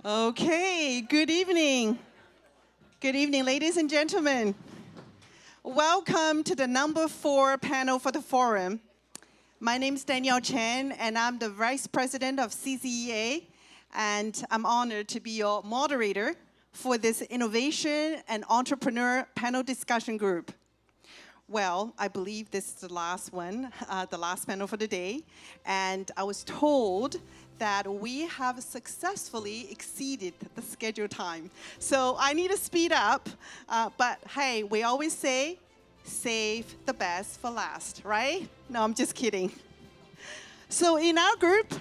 Okay, good evening. Good evening, ladies and gentlemen. Welcome to the number 4 panel for the forum. My name is Danielle Chen, and I'm the Vice President of CCEA, and I'm honored to be your moderator for this Innovation and Entrepreneur Panel Discussion Group. Well, I believe this is the last one, the last panel for the day, and I was told that we have successfully exceeded the scheduled time. So I need to speed up, but hey, we always say, save the best for last, right? No, I'm just kidding. So in our group,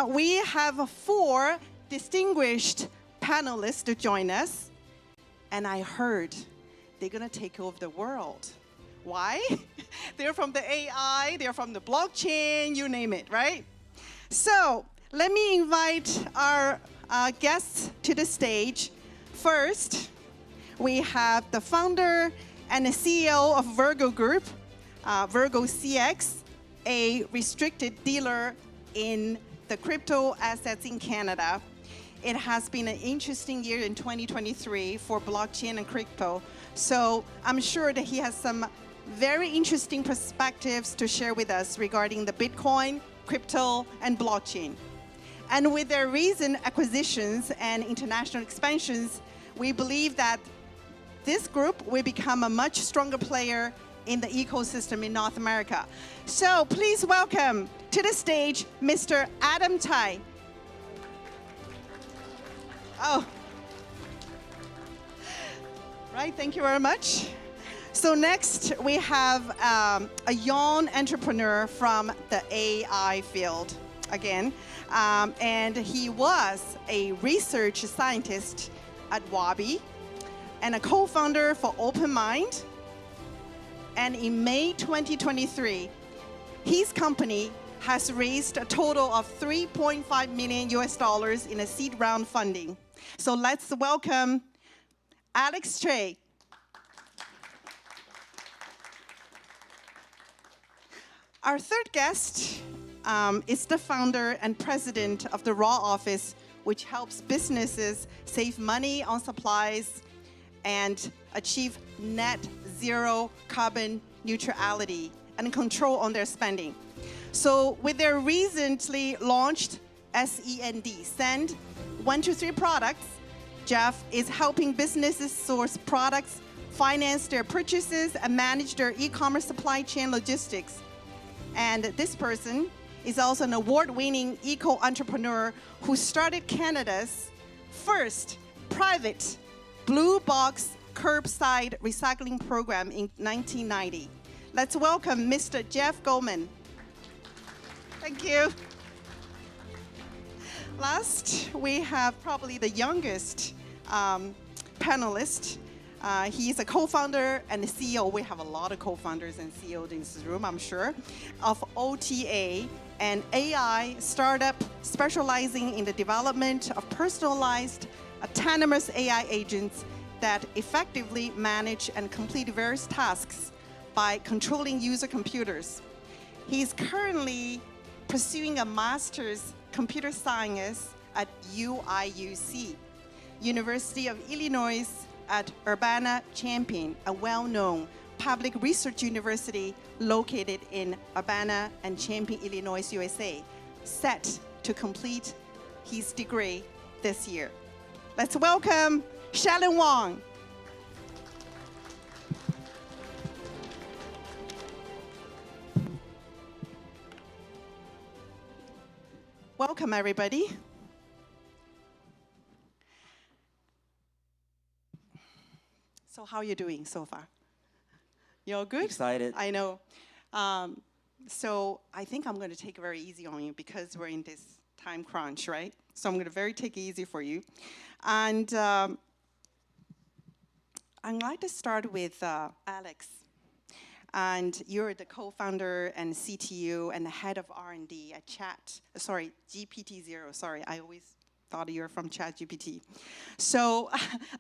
we have 4 distinguished panelists to join us, and I heard they're gonna take over the world. Why? They're from the AI, they're from the blockchain, you name it, right? So let me invite our guests to the stage. First, we have the founder and the CEO of Virgo Group, Virgo CX, a restricted dealer in the crypto assets in Canada. It has been an interesting year in 2023 for blockchain and crypto. So I'm sure that he has some very interesting perspectives to share with us regarding the Bitcoin, crypto, and blockchain. And with their recent acquisitions and international expansions, we believe that this group will become a much stronger player in the ecosystem in North America. So please welcome to the stage, Mr. Adam Tai. Oh, right, thank you very much. So next, we have a young entrepreneur from the AI field, again. And he was a research scientist at Wabi and a co-founder for OpenMind. And in May 2023, his company has raised a total of $3.5 million in a seed round funding. So let's welcome Alex Trey. Our third guest is the founder and president of the Raw Office, which helps businesses save money on supplies and achieve net zero carbon neutrality and control on their spending. So with their recently launched Send 123 products, Jeff is helping businesses source products, finance their purchases, and manage their e-commerce supply chain logistics. And this person is also an award-winning eco-entrepreneur who started Canada's first private blue box curbside recycling program in 1990. Let's welcome Mr. Jeff Goldman. Thank you. Last, we have probably the youngest panelist. He's a co-founder and a CEO. We have a lot of co-founders and CEOs in this room, I'm sure, of OTA, an AI startup specializing in the development of personalized autonomous AI agents that effectively manage and complete various tasks by controlling user computers. He's currently pursuing a master's computer science at UIUC, University of Illinois at Urbana-Champaign, a well-known public research university located in Urbana and Champaign, Illinois, USA, set to complete his degree this year. Let's welcome Shannon Wang. Welcome, everybody. So how are you doing so far? You all good? Excited. I know. So I think I'm going to take it very easy on you because we're in this time crunch, right? So I'm going to take it easy for you. And I'd like to start with Alex. And you're the co-founder and CTO and the head of R&D at GPT-0. Sorry, I always thought you were from ChatGPT. So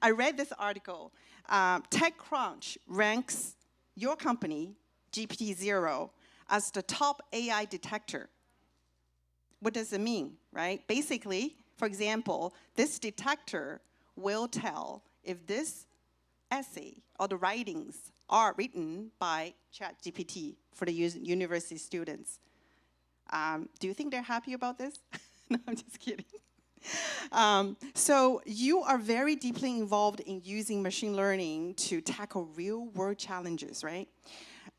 I read this article. TechCrunch ranks your company, GPT-0, as the top AI detector. What does it mean, right? Basically, For example, this detector will tell if this essay or the writings are written by ChatGPT for the university students. Do you think they're happy about this? No, I'm just kidding. So you are very deeply involved in using machine learning to tackle real-world challenges, right?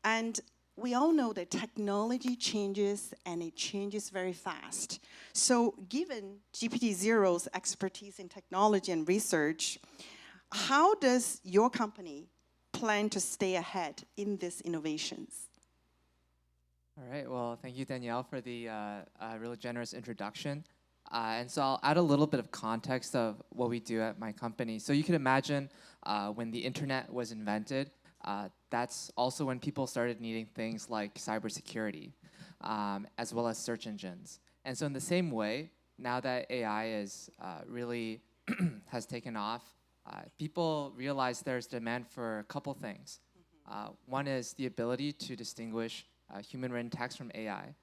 And we all know that technology changes, and it changes very fast. So given GPT-0's expertise in technology and research, how does your company plan to stay ahead in these innovations? All right, well, thank you, Danielle, for the really generous introduction. And so I'll add a little bit of context of what we do at my company. So you can imagine when the internet was invented, that's also when people started needing things like cybersecurity, as well as search engines. And so in the same way, now that AI is really has taken off, people realize there's demand for a couple things. One is the ability to distinguish human written text from AI,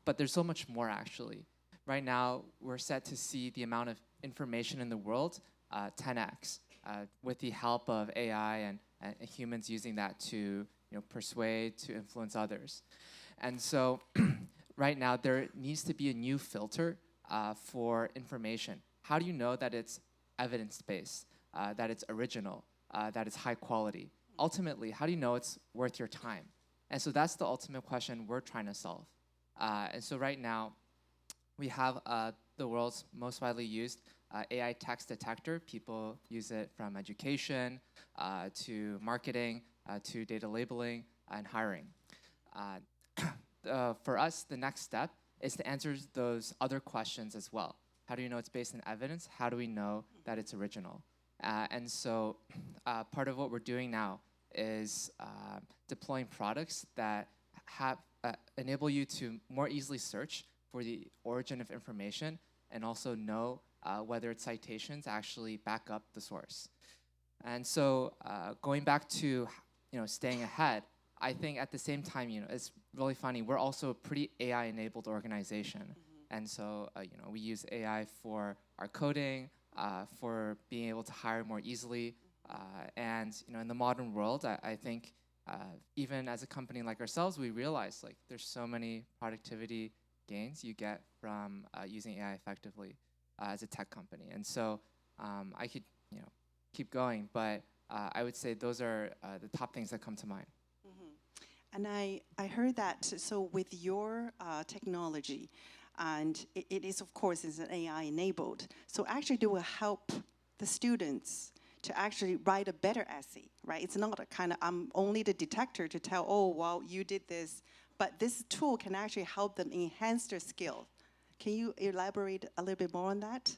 but there's so much more actually. Right now, we're set to see the amount of information in the world 10x with the help of AI and humans using that to persuade, to influence others. And so right now, there needs to be a new filter for information. How do you know that it's evidence-based, that it's original, that it's high quality? Ultimately, how do you know it's worth your time? And so that's the ultimate question we're trying to solve. And so right now, we have the world's most widely used AI text detector. People use it from education to marketing to data labeling and hiring. For us, the next step is to answer those other questions as well. How do you know it's based on evidence? How do we know that it's original? And so part of what we're doing now is deploying products that have enable you to more easily search for the origin of information and also know whether its citations actually back up the source. And so going back to staying ahead, I think at the same time, it's really funny. We're also a pretty AI-enabled organization. And so we use AI for our coding, for being able to hire more easily. And in the modern world, I think even as a company like ourselves, we realize there's so many productivity gains you get from using AI effectively as a tech company. And so I could keep going, but I would say those are the top things that come to mind. And I heard that, so with your technology, and it is, of course, is an AI enabled, so actually it will help the students to actually write a better essay, right? It's not a kind of, I'm only the detector to tell, oh, well, you did this, but this tool can actually help them enhance their skill. Can you elaborate a little bit more on that?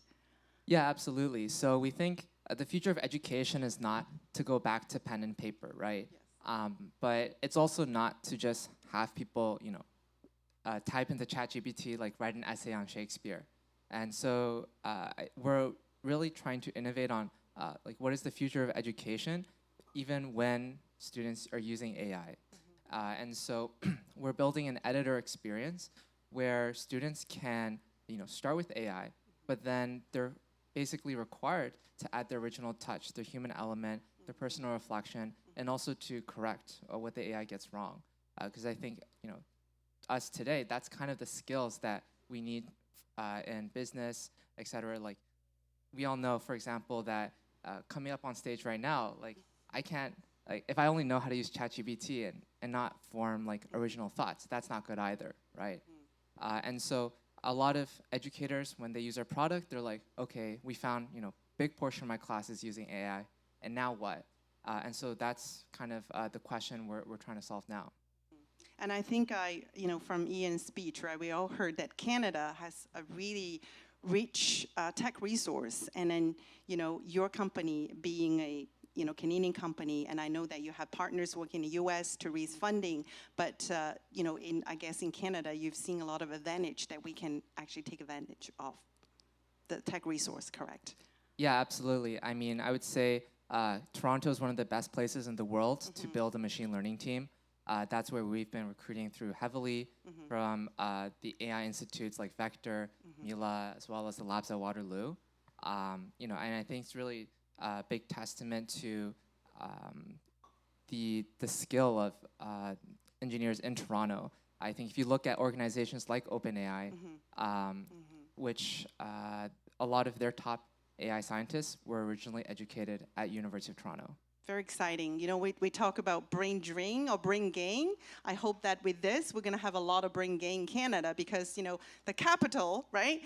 Yeah, absolutely. So we think the future of education is not to go back to pen and paper, right? Yes. But it's also not to just have people, type into ChatGPT, write an essay on Shakespeare. And so we're really trying to innovate on what is the future of education, even when students are using AI. And so we're building an editor experience where students can start with AI, but then they're basically required to add their original touch, their human element, their personal reflection, and also to correct what the AI gets wrong. Because I think us today, that's kind of the skills that we need in business, et cetera. We all know, for example, that coming up on stage right now, I can't, if I only know how to use ChatGPT and not form original thoughts, that's not good either, right? And so a lot of educators, when they use our product, they're like, okay, we found big portion of my class is using AI, and now what? And so that's kind of the question we're trying to solve now. And I think from Ian's speech, right, we all heard that Canada has a really rich tech resource, and then your company being a Canadian company, and I know that you have partners working in the U.S. to raise funding, but I guess in Canada, you've seen a lot of advantage that we can actually take advantage of the tech resource, correct? Yeah, absolutely. I mean, I would say Toronto is one of the best places in the world to build a machine learning team. That's where we've been recruiting through heavily from the AI institutes like Vector, Mila, as well as the labs at Waterloo. You know, and I think it's really a big testament to the skill of engineers in Toronto. I think if you look at organizations like OpenAI, which a lot of their top AI scientists were originally educated at University of Toronto. Very exciting. You know, we talk about brain drain or brain gain. I hope that with this, we're going to have a lot of brain gain in Canada because, you know, the capital, right?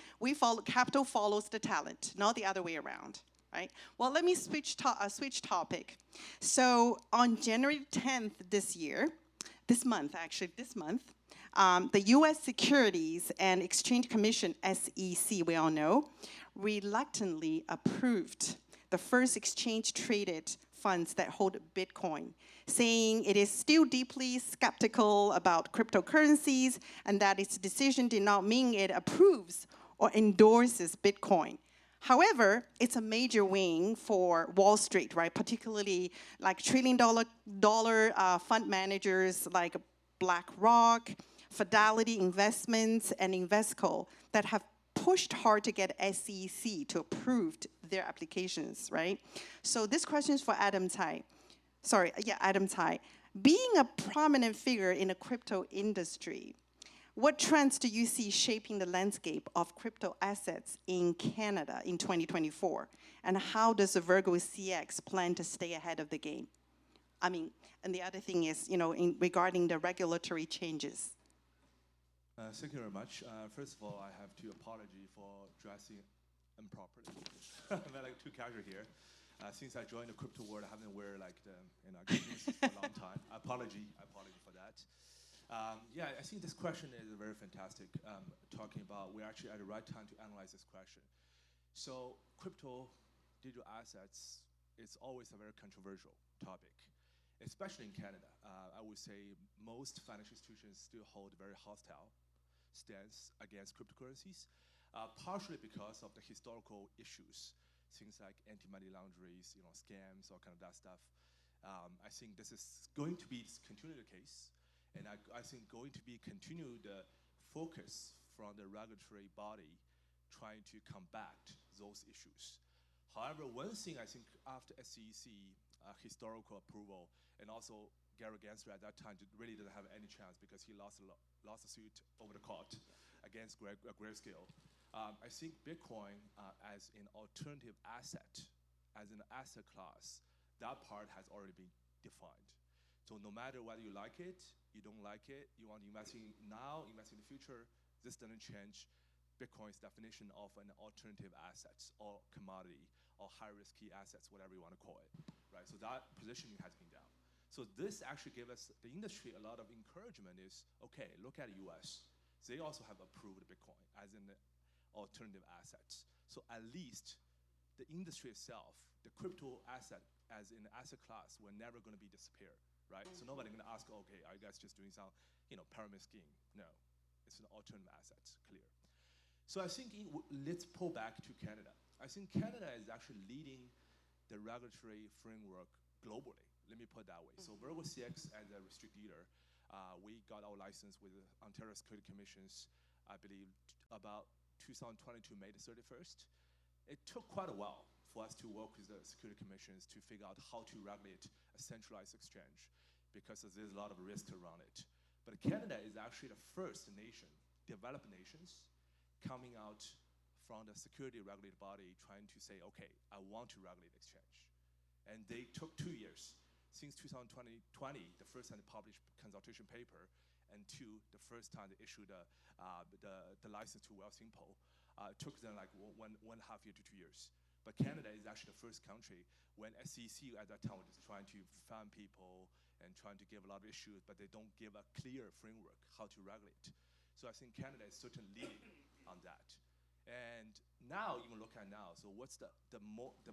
Capital follows the talent, not the other way around, right? Well, let me switch topic. So on January 10th this month, the U.S. Securities and Exchange Commission, SEC, we all know, reluctantly approved the first exchange-traded funds that hold Bitcoin, saying it is still deeply skeptical about cryptocurrencies and that its decision did not mean it approves or endorses Bitcoin. However, it's a major win for Wall Street, right? Particularly like trillion-dollar fund managers like BlackRock, Fidelity Investments, and Invesco that have pushed hard to get SEC to approve their applications, right? So this question is for Adam Tsai. Adam Tsai. Being a prominent figure in the crypto industry, what trends do you see shaping the landscape of crypto assets in Canada in 2024? And how does the Virgo CX plan to stay ahead of the game? I mean, and the other thing is, you know, regarding the regulatory changes. Thank you very much. First of all, I have to apologize for dressing improperly. I'm like too casual here. Since I joined the crypto world, I haven't wear like the jeans for a long time. I apologize for that. Yeah, I think this question is very fantastic. Talking about we're actually at the right time to analyze this question. So crypto digital assets is always a very controversial topic, especially in Canada. I would say most financial institutions still hold very hostile stance against cryptocurrencies, partially because of the historical issues, things like anti-money laundering, scams, all kind of that stuff. I think this is going to be continue the case, and I think going to be continued focus from the regulatory body trying to combat those issues. However, one thing I think after SEC historical approval, and also Gary Gensler at that time really didn't have any chance because he lost a suit over the court against Grayscale. I think Bitcoin as an alternative asset, as an asset class, that part has already been defined. So no matter whether you like it, you don't like it, you want to invest in now, invest in the future, this doesn't change Bitcoin's definition of an alternative asset or commodity or high-risk assets, whatever you want to call it, right? So that positioning has been down. So this actually gave us, the industry, a lot of encouragement is, okay, look at the US. They also have approved Bitcoin as an alternative asset. So at least the industry itself, the crypto asset as an asset class, were never going to be disappear, right? So nobody's going to ask, okay, are you guys just doing some, pyramid scheme? No, it's an alternative asset, clear. So I think let's pull back to Canada. I think Canada is actually leading the regulatory framework globally. Let me put it that way. So Virgo CX as a restrict leader, we got our license with the Ontario Security Commissions, I believe, about 2022, May the 31st. It took quite a while for us to work with the security commissions to figure out how to regulate a centralized exchange because there's a lot of risk around it. But Canada is actually the first nation, developed nations, coming out from the security regulated body trying to say, okay, I want to regulate exchange. And they took 2 years. Since 2020, the first time they published consultation paper, and two, the first time they issued the license to Wealthsimple, took them like one and a half year to 2 years. But Canada is actually the first country when SEC at that time was trying to find people and trying to give a lot of issues, but they don't give a clear framework how to regulate. So I think Canada is certainly leading on that. And now, even look at now, so what's the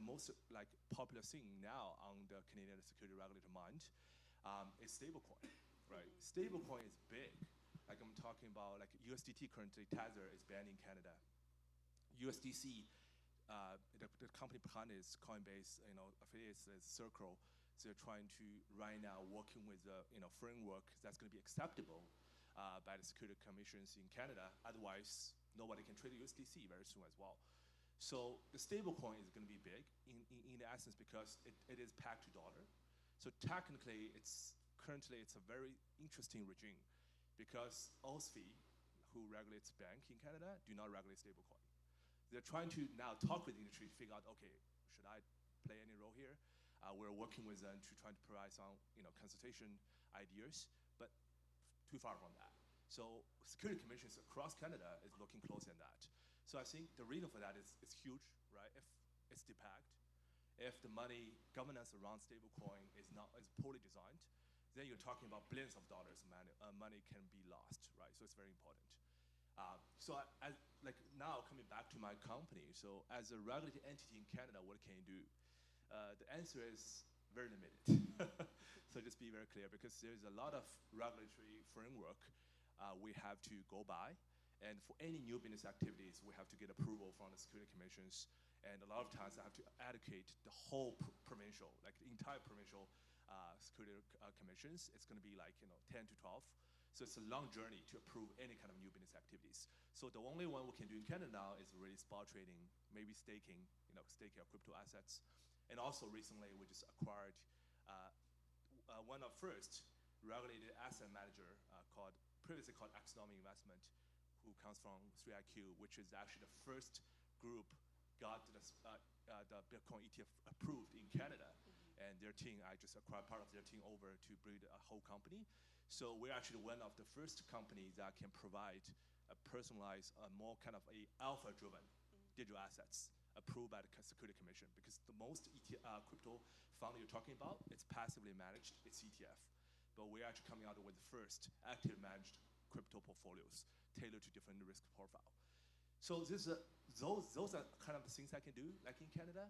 most like popular thing now on the Canadian security regulator mind is stablecoin, right? Stablecoin is big. Like I'm talking about like USDT currently, Tether is banned in Canada. USDC, the company behind it is Coinbase, affiliates is Circle. So they're trying to right now working with a framework that's going to be acceptable by the security commissions in Canada. Otherwise, nobody can trade USDC very soon as well. So the stablecoin is going to be big in essence because it is pegged to dollar. So technically, currently it's a very interesting regime because OSFI, who regulates bank in Canada, do not regulate stablecoin. They're trying to now talk with the industry to figure out, okay, should I play any role here? We're working with them to try to provide some consultation ideas, but too far from that. So security commissions across Canada is looking closely at that. So I think the reason for that is huge, right? If it's depegged, if the money governance around stablecoin is poorly designed, then you're talking about billions of dollars money can be lost, right? So it's very important. So now coming back to my company, so as a regulated entity in Canada, what can you do? The answer is very limited. So just be very clear, because there's a lot of regulatory framework we have to go by. And for any new business activities, we have to get approval from the security commissions. And a lot of times I have to educate the whole provincial, like the entire provincial security commissions. It's going to be like 10 to 12. So it's a long journey to approve any kind of new business activities. So the only one we can do in Canada now is really spot trading, maybe staking, staking of crypto assets. And also recently we just acquired one of first regulated asset manager previously called Axonomy Investment, who comes from 3IQ, which is actually the first group got the Bitcoin ETF approved in Canada. And their team, I just acquired part of their team over to build a whole company. So we're actually one of the first companies that can provide a personalized, more kind of a alpha-driven digital assets approved by the Security Commission, because the most crypto fund you're talking about, it's passively managed, it's ETF. But we're actually coming out with the first active managed crypto portfolios tailored to different risk profile. So those are kind of the things I can do, like in Canada,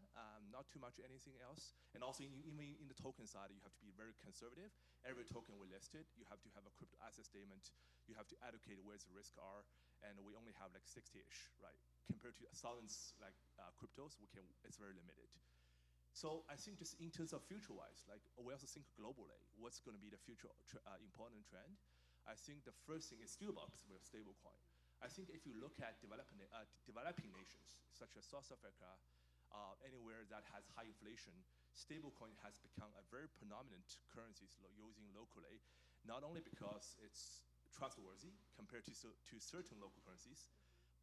not too much anything else. And also even in the token side, you have to be very conservative. Every token we listed, you have to have a crypto asset statement. You have to educate where the risks are. And we only have like 60-ish, right? Compared to thousands like cryptos, it's very limited. So I think just in terms of future-wise, like we also think globally, what's going to be the future important trend? I think the first thing is still about stablecoin. I think if you look at developing nations, such as South Africa, anywhere that has high inflation, stablecoin has become a very predominant currency using locally, not only because it's trustworthy compared to certain local currencies,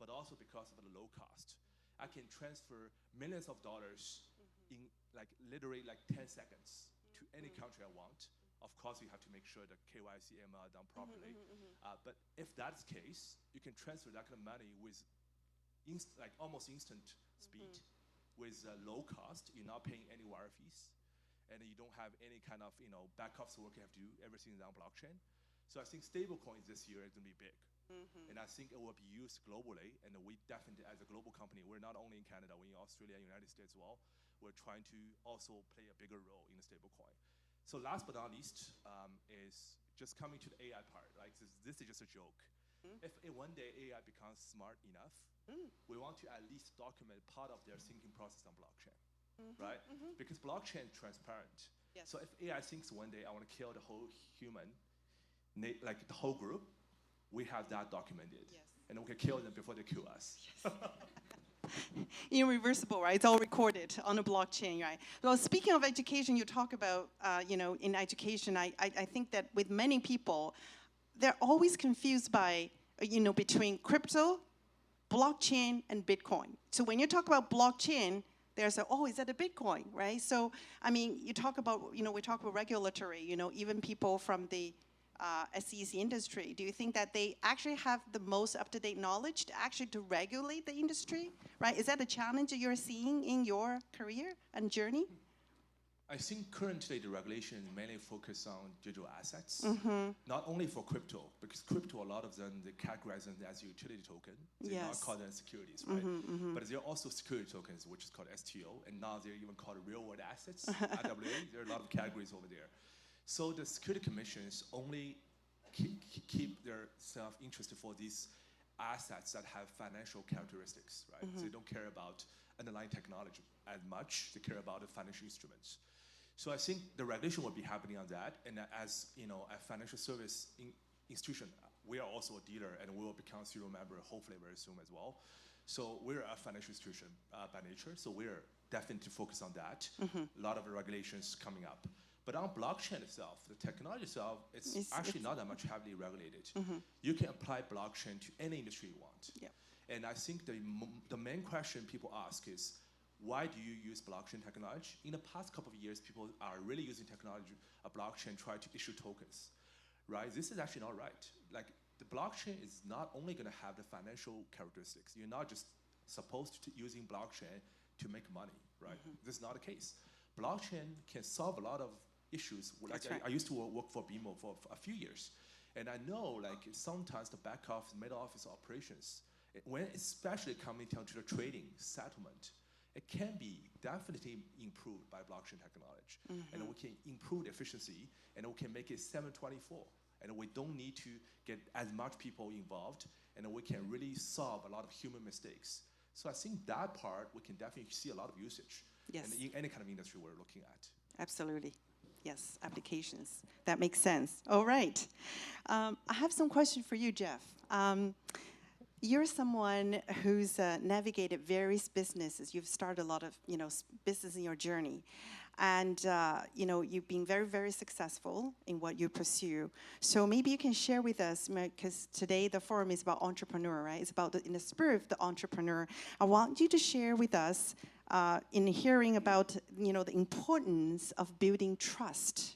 but also because of the low cost. I can transfer millions of dollars in literally 10 seconds to any country I want. Of course, you have to make sure the KYC AML are done properly. But if that's the case, you can transfer that kind of money with almost instant speed, with low cost. You're not paying any wire fees, and you don't have any kind of back office work you have to do. Everything is on blockchain. So I think stablecoins this year is going to be big. And I think it will be used globally. And we definitely, as a global company, we're not only in Canada, we're in Australia and United States as well. We're trying to also play a bigger role in the stablecoin. So last but not least is just coming to the AI part. Like this is just a joke. If one day AI becomes smart enough, we want to at least document part of their thinking process on blockchain, right? Because blockchain is transparent. Yes. So if AI thinks one day I want to kill the whole human, like the whole group, we have that documented. Yes. And we can kill them before they kill us. Yes. Irreversible, right? It's all recorded on a blockchain, right? Well, speaking of education, you talk about, in education, I think that with many people, they're always confused by, between crypto, blockchain, and Bitcoin. So when you talk about blockchain, there's is that a Bitcoin, right? So, you talk about, we talk about regulatory, even people from the SEC industry. Do you think that they actually have the most up-to-date knowledge to regulate the industry, right? Is that a challenge that you're seeing in your career and journey? I think currently the regulation is mainly focused on digital assets, not only for crypto, because crypto, a lot of them, they categorize them as utility token. They're not called them securities, right? But there are also security tokens, which is called STO, and now they're even called real-world assets, RWA. There are a lot of categories over there. So the security commissions only keep their self-interested for these assets that have financial characteristics, right? So they don't care about underlying technology as much. They care about the financial instruments. So I think the regulation will be happening on that. And as a financial service institution, we are also a dealer, and we will become serial member hopefully very soon as well. So we're a financial institution by nature, so we're definitely focused on that. A lot of regulations coming up. But on blockchain itself, the technology itself, it's actually not that much heavily regulated. You can apply blockchain to any industry you want. Yep. And I think the main question people ask is, why do you use blockchain technology? In the past couple of years, people are really using technology, a blockchain, try to issue tokens, right? This is actually not right. Like, the blockchain is not only going to have the financial characteristics. You're not just supposed to using blockchain to make money, right? This is not the case. Blockchain can solve a lot of issues. Like, I used to work for BMO for a few years, and I know, like, sometimes the back office, middle office operations, when especially coming down to the trading settlement, it can be definitely improved by blockchain technology. And we can improve the efficiency, and we can make it 7/24. And we don't need to get as much people involved, and we can really solve a lot of human mistakes. So I think that part, we can definitely see a lot of usage. Yes. In any kind of industry we're looking at. Absolutely. Yes, applications. That makes sense. All right. I have some questions for you, Jeff. You're someone who's navigated various businesses. You've started a lot of, business in your journey. And, you've been very, very successful in what you pursue. So maybe you can share with us, because today the forum is about entrepreneur, right? It's about in the spirit of the entrepreneur. I want you to share with us in hearing about, the importance of building trust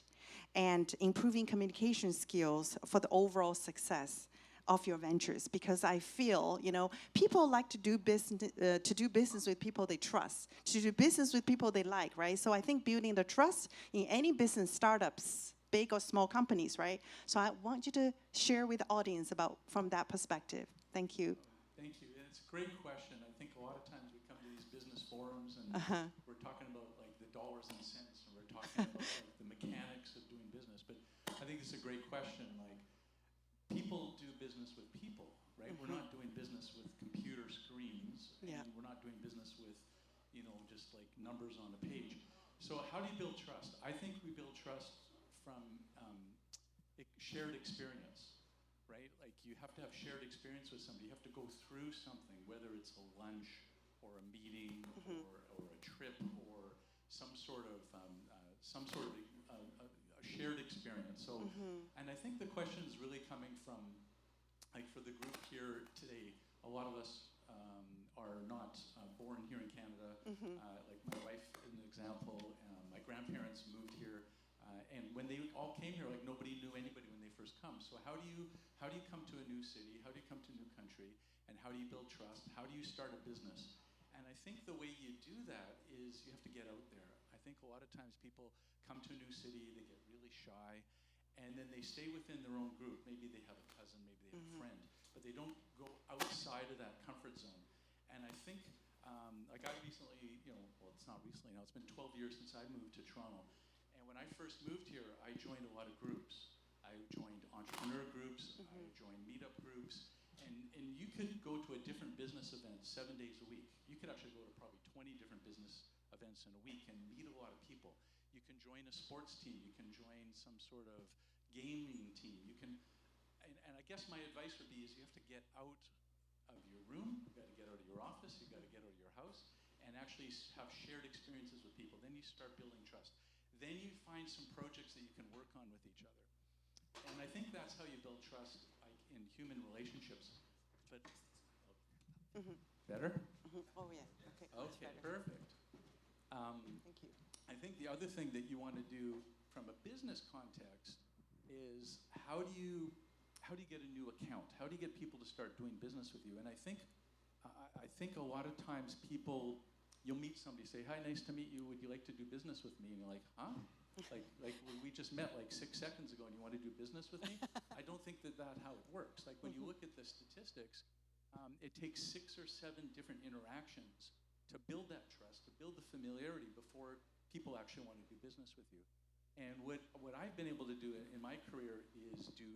and improving communication skills for the overall success of your ventures, because I feel, people like to do business with people they trust, to do business with people they like, right? So I think building the trust in any business, startups, big or small companies, right? So I want you to share with the audience about from that perspective. Thank you. Thank you. And it's a great question. I think a lot of times we come to these business forums and we're talking about like the dollars and cents, and we're talking about like the mechanics of doing business. But I think it's a great question. Like, people do business with people, right? We're not doing business with computer screens, and we're not doing business with, just like numbers on a page. So how do you build trust? I think we build trust from shared experience, right? Like, you have to have shared experience with somebody. You have to go through something, whether it's a lunch or a meeting or a trip or some sort of a shared experience. So, and I think the question is really coming from, like, for the group here today, a lot of us are not born here in Canada. Like my wife, as an example, my grandparents moved here, and when they all came here, like, nobody knew anybody when they first come. So how do you come to a new city? How do you come to a new country? And how do you build trust? How do you start a business? And I think the way you do that is you have to get out there. I think a lot of times people come to a new city, they get really shy, and then they stay within their own group. Maybe they have a cousin, maybe they have a friend, but they don't go outside of that comfort zone. And I think, like, I recently, well, it's not recently now, it's been 12 years since I moved to Toronto. And when I first moved here, I joined a lot of groups. I joined entrepreneur groups, I joined meetup groups, and you could go to a different business event 7 days a week. You could actually go to probably 20 different business events in a week and meet a lot of people. You can join a sports team, you can join some sort of gaming team, you can, and I guess my advice would be is you have to get out of your room, you got to get out of your office, you got to get out of your house, and actually have shared experiences with people. Then you start building trust. Then you find some projects that you can work on with each other. And I think that's how you build trust, like, in human relationships. But better? Oh, yeah. Okay. Okay, perfect. Thank you. I think the other thing that you want to do from a business context is how do you get a new account? How do you get people to start doing business with you? And I think a lot of times people, you'll meet somebody, say, hi, nice to meet you. Would you like to do business with me? And you're like, huh? like we just met like 6 seconds ago and you want to do business with me? I don't think that's how it works. Like, when you look at the statistics, it takes 6 or 7 different interactions to build that trust, to build the familiarity before people actually want to do business with you. And what I've been able to do in my career is do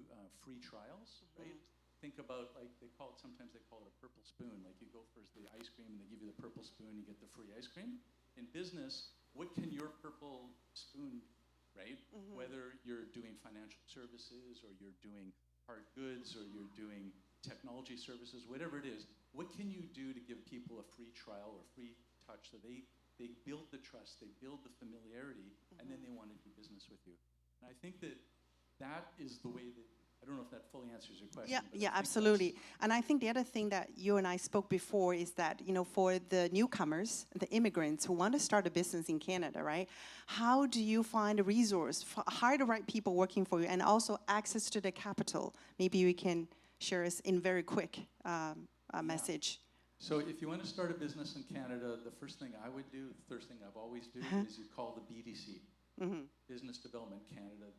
free trials, right? Think about, like, sometimes they call it a purple spoon. Like, you go for the ice cream and they give you the purple spoon, you get the free ice cream. In business, what can your purple spoon, right? Whether you're doing financial services or you're doing hard goods or you're doing technology services, whatever it is, what can you do to give people a free trial or free touch so they build the trust, they build the familiarity, and then they want to do business with you. And I think that is the way that, I don't know if that fully answers your question. Yeah, absolutely. And I think the other thing that you and I spoke before is that, for the newcomers, the immigrants who want to start a business in Canada, right? How do you find a resource, hire the right people working for you, and also access to the capital? Maybe you can share us in very quick message. So if you want to start a business in Canada, the first thing I would do, the first thing I've always do is you call the BDC, Business Development Canada.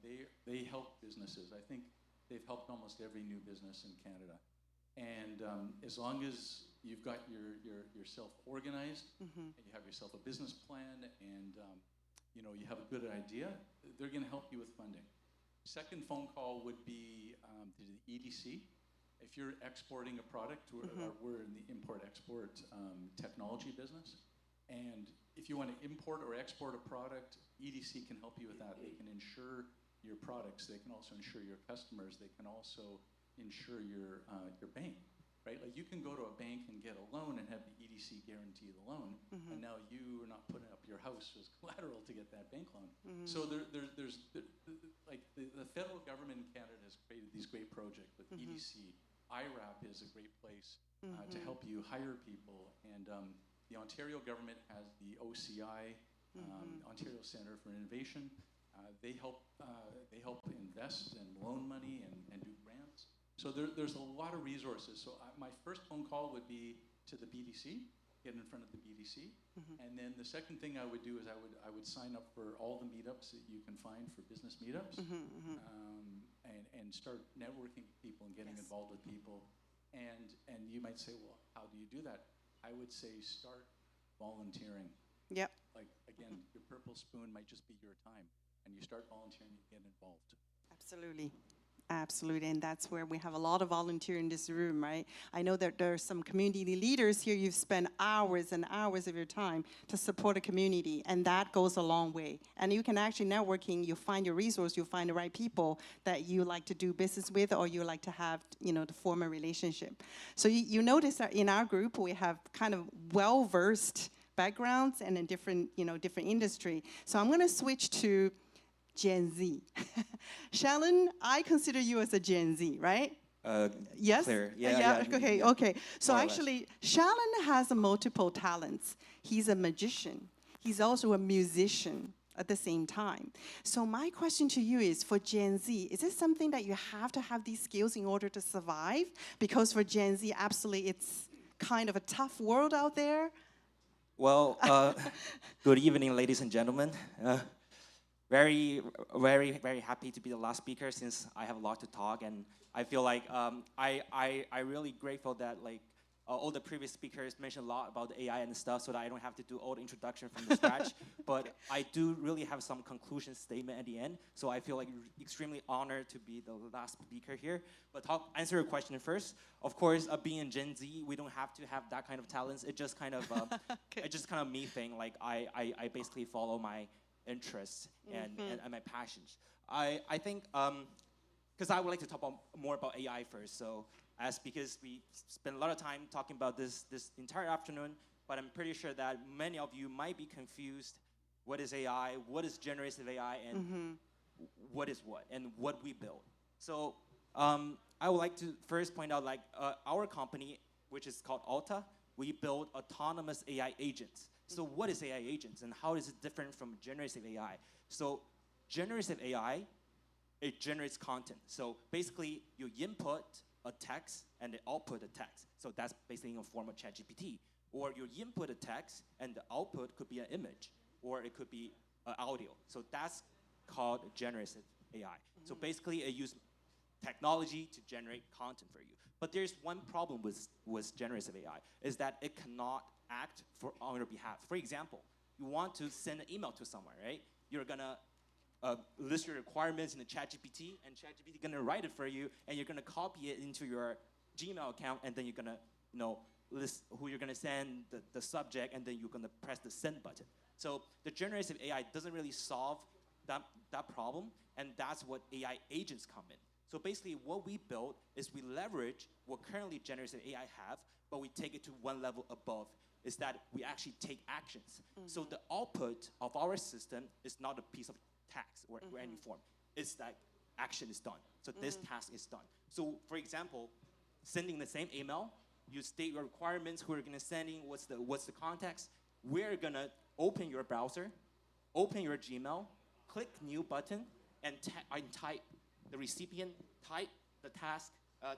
They help businesses. I think they've helped almost every new business in Canada. And as long as you've got yourself organized and you have yourself a business plan and you have a good idea, they're going to help you with funding. Second phone call would be to the EDC. If you're exporting a product, we're in the import-export technology business. And if you want to import or export a product, EDC can help you with that. They can insure your products. They can also insure your customers. They can also insure your bank, right? Like you can go to a bank and get a loan and have the EDC guarantee the loan, and now you are not putting up your house as collateral to get that bank loan. So there's the federal government in Canada has created these great projects with EDC. IRAP is a great place to help you hire people, and the Ontario government has the OCI, Ontario Centre for Innovation. They help invest and loan money and do grants. So there's a lot of resources. So my first phone call would be to the BDC, get in front of the BDC, and then the second thing I would do is I would sign up for all the meetups that you can find for business meetups, and start networking with people and getting involved with people. And you might say, well, how do you do that? I would say start volunteering. Yep. Like again, your purple spoon might just be your time, and you start volunteering, you get involved. Absolutely. Absolutely, and that's where we have a lot of volunteer in this room, right? I know that there are some community leaders here. You've spent hours and hours of your time to support a community, and that goes a long way. And you can actually networking, you find your resource, you find the right people that you like to do business with or you like to have, to form a relationship. So you notice that in our group, we have kind of well-versed backgrounds and in different industry. So I'm gonna switch to Gen Z. Shannon, I consider you as a Gen Z, right? Yes? Clear. Okay. So actually, Shannon has multiple talents. He's a magician. He's also a musician at the same time. So my question to you is, for Gen Z, is it something that you have to have these skills in order to survive? Because for Gen Z, absolutely, it's kind of a tough world out there. Well, good evening, ladies and gentlemen. Very, very, very happy to be the last speaker since I have a lot to talk, and I feel like I really grateful that all the previous speakers mentioned a lot about the AI and stuff, so that I don't have to do all the introduction from the scratch. But I do really have some conclusion statement at the end, so I feel like extremely honored to be the last speaker here. But answer your question first. Of course, being Gen Z, we don't have to have that kind of talents. It just kind of it's just kind of me thing. Like I basically follow my interests and my passions. I think because I would like to talk more about AI first. So because we spent a lot of time talking about this entire afternoon, but I'm pretty sure that many of you might be confused. What is AI? What is generative AI? And what is what? And what we build. So I would like to first point out our company, which is called Alta, we build autonomous AI agents. So what is AI agents and how is it different from generative AI? So generative AI, it generates content. So basically you input a text and it output a text. So that's basically in a form of ChatGPT. Or you input a text and the output could be an image or it could be audio. So that's called generative AI. So basically it uses technology to generate content for you. But there's one problem with generative AI is that it cannot act on your behalf. For example, you want to send an email to someone, right? You're gonna list your requirements in the ChatGPT, and ChatGPT is gonna write it for you, and you're gonna copy it into your Gmail account, and then you're gonna list who you're gonna send, the subject, and then you're gonna press the send button. So the generative AI doesn't really solve that problem, and that's what AI agents come in. So basically what we build is we leverage what currently generative AI have, but we take it to one level above, is that we actually take actions. So the output of our system is not a piece of text or any form. It's that action is done. So this task is done. So for example, sending the same email, you state your requirements, who are gonna send in, what's the context. We're gonna open your browser, open your Gmail, click new button, and type the recipient, type the task,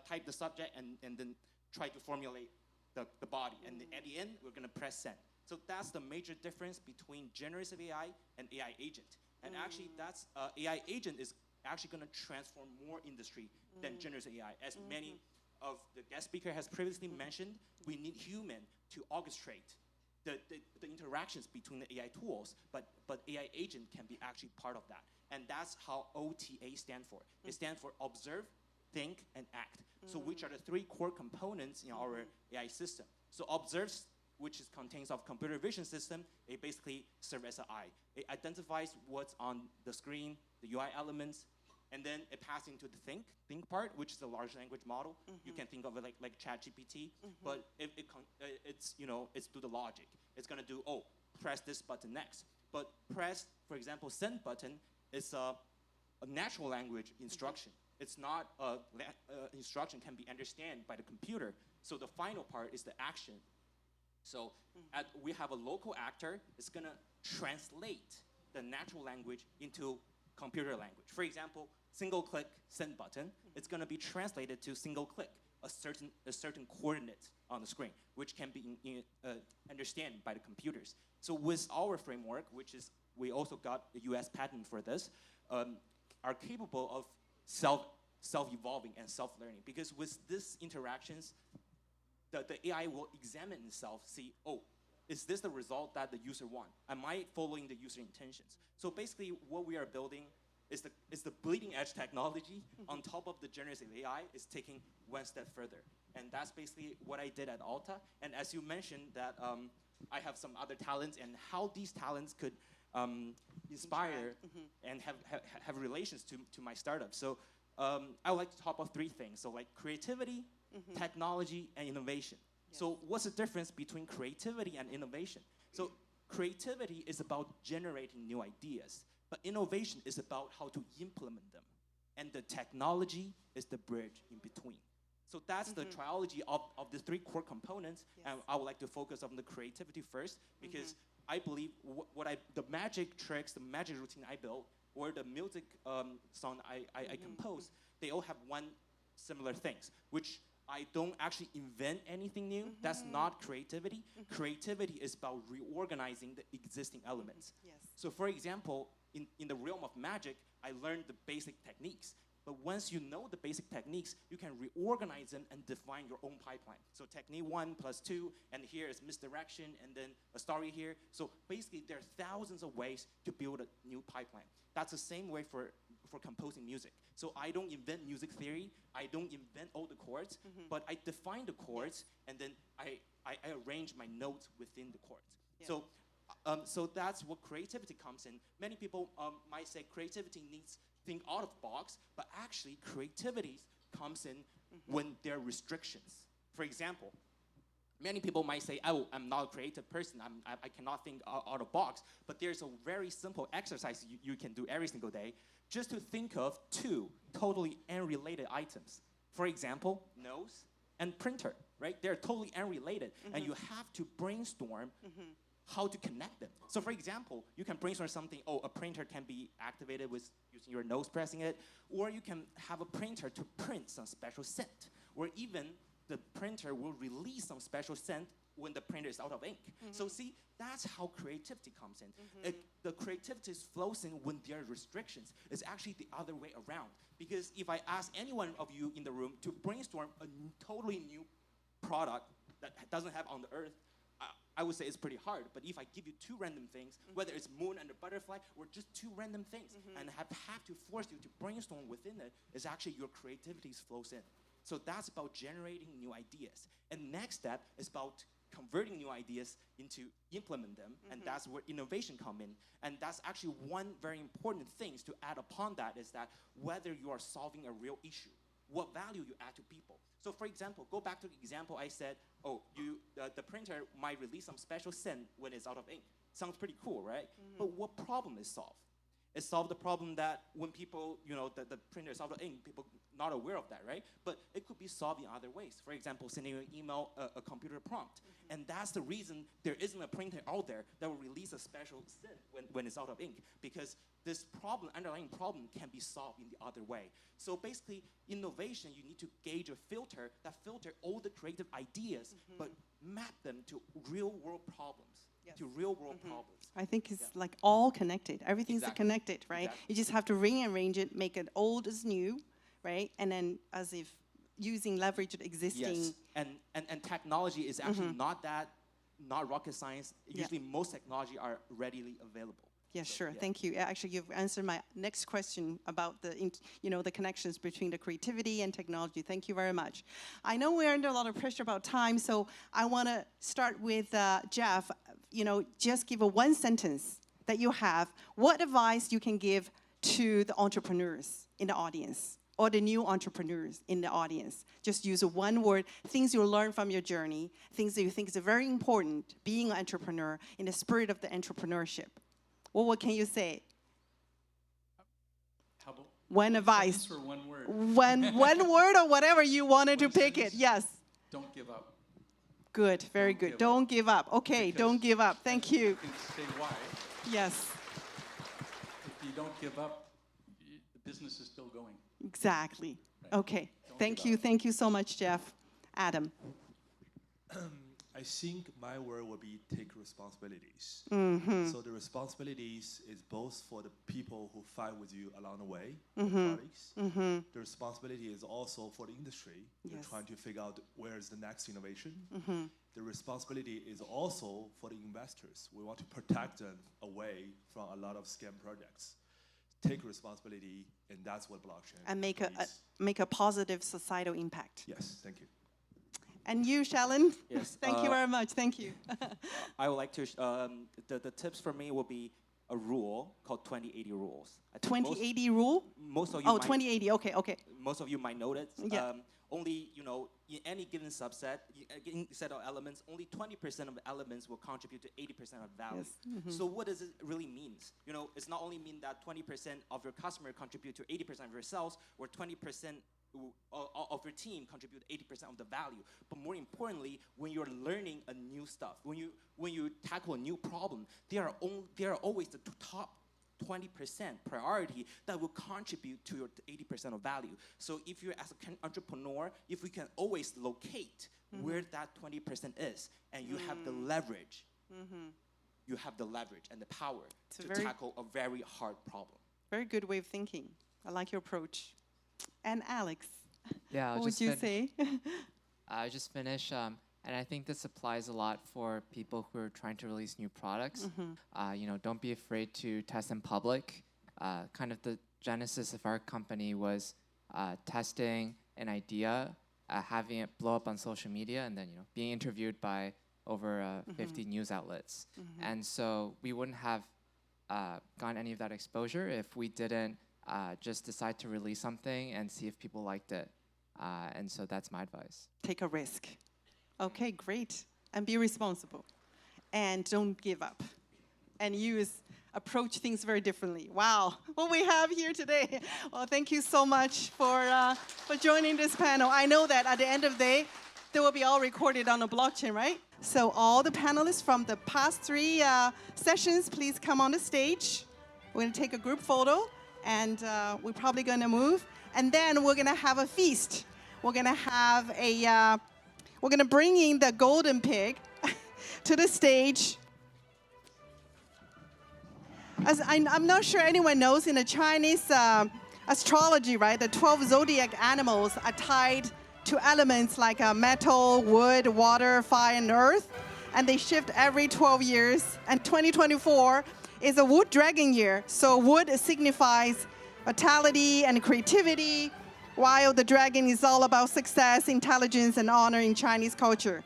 type the subject, and then try to formulate the body. And at the end, we're gonna press send. So that's the major difference between generative AI and AI agent. And actually, that's AI agent is actually gonna transform more industry than generative AI. As many of the guest speaker has previously mentioned, we need human to orchestrate the interactions between the AI tools, but AI agent can be actually part of that. And that's how OTA stand for. It stands for observe, think, and act. So which are the three core components in our AI system. So observes, which contains of computer vision system, it basically serves as an eye. It identifies what's on the screen, the UI elements, and then it passes into the think part, which is the large language model. You can think of it like ChatGPT, but it's through the logic. It's gonna do, press this button next. But press, for example, send button is a natural language instruction. It's not instruction can be understood by the computer. So the final part is the action. So we have a local actor. It's gonna translate the natural language into computer language. For example, single click send button. It's gonna be translated to single click, a certain coordinate on the screen, which can be understood by the computers. So with our framework, which is we also got a US patent for this, are capable of self-evolving and self-learning. Because with these interactions, the AI will examine itself, see, is this the result that the user want? Am I following the user intentions? So basically, what we are building is the bleeding edge technology on top of the generative AI is taking one step further. And that's basically what I did at Alta. And as you mentioned that I have some other talents and how these talents could inspire and have relations to my startup. So I would like to talk about three things. So like creativity, technology, and innovation. Yes. So what's the difference between creativity and innovation? So creativity is about generating new ideas, but innovation is about how to implement them. And the technology is the bridge in between. So that's the trilogy of the three core components. Yes. And I would like to focus on the creativity first, because I believe the magic tricks, the magic routine I built, or the music song I composed, they all have one similar things, which I don't actually invent anything new. That's not creativity. Creativity is about reorganizing the existing elements. Yes. So for example, in the realm of magic, I learned the basic techniques. But once you know the basic techniques, you can reorganize them and define your own pipeline. So technique 1 + 2, and here is misdirection, and then a story here. So basically, there are thousands of ways to build a new pipeline. That's the same way for composing music. So I don't invent music theory. I don't invent all the chords, but I define the chords, and then I arrange my notes within the chords. Yeah. So that's what creativity comes in. Many people might say creativity needs think out of the box, but actually creativity comes in when there are restrictions. For example, many people might say, I'm not a creative person, I cannot think out of the box, but there's a very simple exercise you can do every single day, just to think of two totally unrelated items. For example, nose and printer, right? They're totally unrelated, and you have to brainstorm how to connect them. So for example, you can brainstorm something, a printer can be activated with using your nose pressing it, or you can have a printer to print some special scent, or even the printer will release some special scent when the printer is out of ink. So see, that's how creativity comes in. The creativity flows in when there are restrictions. It's actually the other way around. Because if I ask any one of you in the room to brainstorm a totally new product that doesn't have on the earth, I would say it's pretty hard. But if I give you two random things, whether it's moon and a butterfly, or just two random things, and have to force you to brainstorm within it, is actually your creativity flows in. So that's about generating new ideas. And next step is about converting new ideas into implement them, and that's where innovation come in. And that's actually one very important thing to add upon that is that whether you are solving a real issue, what value you add to people. So for example, go back to the example I said, oh, the printer might release some special scent when it's out of ink. Sounds pretty cool, right? But what problem is solved? It solved the problem that when people, the printer is out of ink, people not aware of that, right? But it could be solved in other ways. For example, sending an email, a computer prompt. And that's the reason there isn't a printer out there that will release a special scent when it's out of ink, because this problem, underlying problem, can be solved in the other way. So basically, innovation, you need to gauge a filter that filter all the creative ideas, but map them to real-world problems. Yes. To real-world problems. I think it's like all connected. Everything's Exactly. connected, right? Exactly. You just have to rearrange it, make it old as new, right? And then as if using leverage existing. Yes, and technology is actually not rocket science. Usually most technology are readily available. Yeah, So, sure. yeah. Thank you. Actually, you've answered my next question about the connections between the creativity and technology. Thank you very much. I know we're under a lot of pressure about time, so I want to start with Jeff. Just give a one sentence that you have. What advice you can give to the entrepreneurs in the audience or the new entrepreneurs in the audience? Just use a one word, things you learn from your journey, things that you think is very important being an entrepreneur in the spirit of the entrepreneurship. Well, what can you say? How about One advice. sentence or one word? One word or whatever you wanted to One pick it. sentence? Yes. Don't give up. Good. Very Don't good. give up. Don't give up. Okay. Because- Don't give up. Thank you. You can say why. Yes. If you don't give up, the business is still going. Exactly. Right. Okay. Don't Thank give you. up. Thank you so much, Jeff. Adam. I think my word will be take responsibilities. So the responsibilities is both for the people who fight with you along the way, the colleagues. The responsibility is also for the industry. You're Yes. trying to figure out where is the next innovation. The responsibility is also for the investors. We want to protect them away from a lot of scam projects. Take responsibility, and that's what blockchain And is. make a positive societal impact. Yes, thank you. And you, Shallon? Yes, Thank you very much. Thank you. I would like to, the tips for me will be a rule called 20/80 rules. I think 20/80 rule? Most of you Oh, might, 20/80. Okay. most of you might know it. Yeah. Only, in any given subset, given set of elements, only 20% of the elements will contribute to 80% of value. Yes. So what does it really mean? It's not only mean that 20% of your customer contribute to 80% of your sales, or 20% of your team contribute 80% of the value. But more importantly, when you're learning a new stuff, when you tackle a new problem, there are always the top 20% priority that will contribute to your 80% of value. So if you're as an entrepreneur, if we can always locate where that 20% is, and you have the leverage, you have the leverage and the power to tackle a very hard problem. Very good way of thinking. I like your approach. And Alex, Yeah, what would you say? I just finished, and I think this applies a lot for people who are trying to release new products. Don't be afraid to test in public. Kind of the genesis of our company was testing an idea, having it blow up on social media, and then being interviewed by over 50 news outlets. And so we wouldn't have gotten any of that exposure if we didn't just decide to release something and see if people liked it. And so that's my advice. Take a risk. Okay, great. And be responsible. And don't give up. And approach things very differently. Wow, what we have here today. Well, thank you so much for joining this panel. I know that at the end of the day, they will be all recorded on a blockchain, right? So all the panelists from the past 3 sessions, please come on the stage. We're going to take a group photo, and we're probably going to move. And then we're going to have a feast. We're going to have we're going to bring in the golden pig to the stage. As I'm not sure anyone knows, in the Chinese astrology, right, the 12 zodiac animals are tied to elements like metal, wood, water, fire, and earth. And they shift every 12 years. And 2024 is a wood dragon year. So wood signifies vitality and creativity, while the dragon is all about success, intelligence, and honor in Chinese culture.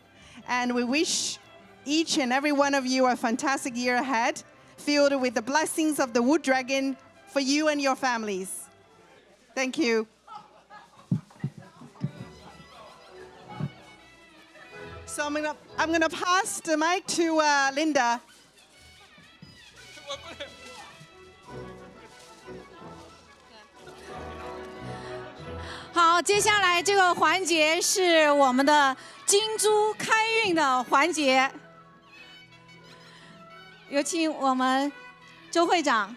And we wish each and every one of you a fantastic year ahead, filled with the blessings of the Wood Dragon for you and your families. Thank you. So I'm gonna pass the mic to Linda. 好，接下来这个环节是我们的金猪开运的环节，有请我们周会长，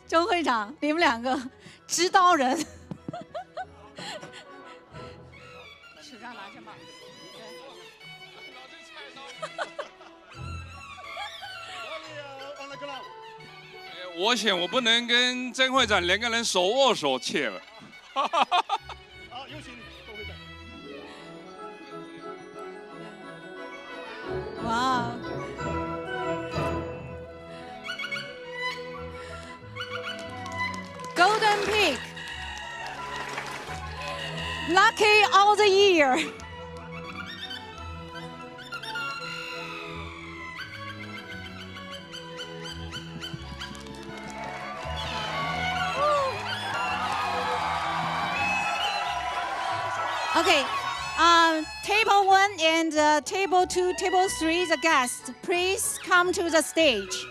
周会长，你们两个指导人，手上拿着吗？我想我不能跟曾会长两个人手握手切了。好，有请周会长。哇！Golden Peak, lucky all the year. Okay, table 1 and table 2, table 3, the guests, please come to the stage.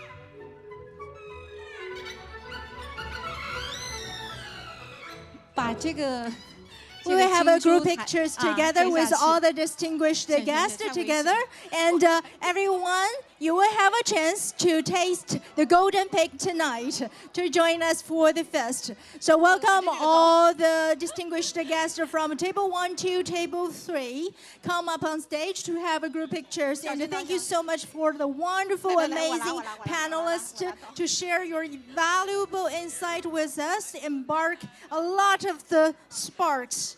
We will have a group pictures together with all the distinguished guests together, and everyone, you will have a chance to taste the golden pig tonight to join us for the fest. So welcome all the distinguished guests from table 1 to table 3. Come up on stage to have a group pictures, and thank you so much for the wonderful, amazing panelists to share your valuable insight with us, embark a lot of the sparks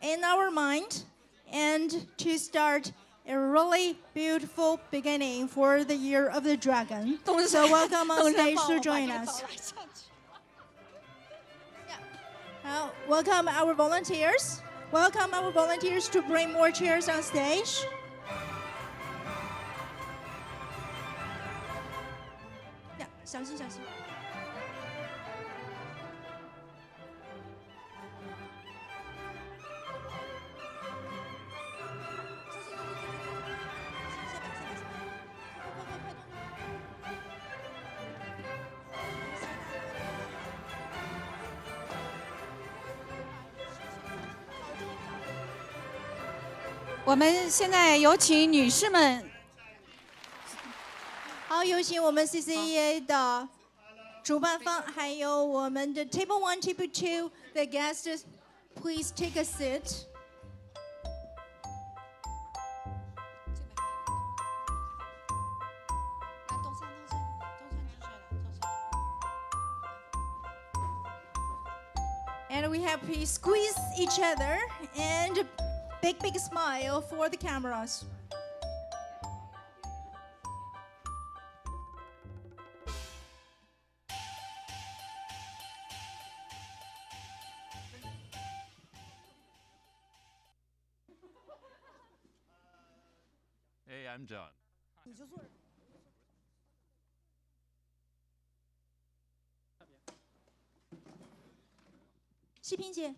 in our mind, and to start a really beautiful beginning for the year of the dragon. So welcome on stage to join us. Welcome our volunteers. Welcome our volunteers to bring more chairs on stage. Yeah, 小心小心。我们现在有请女士们。好，有请我们 CCEA 的主办方，还有我们的 Table 1, Table 2 the guests, please take a seat. And we have please squeeze each other and big smile for the cameras. Hey, I'm John. 西萍姐。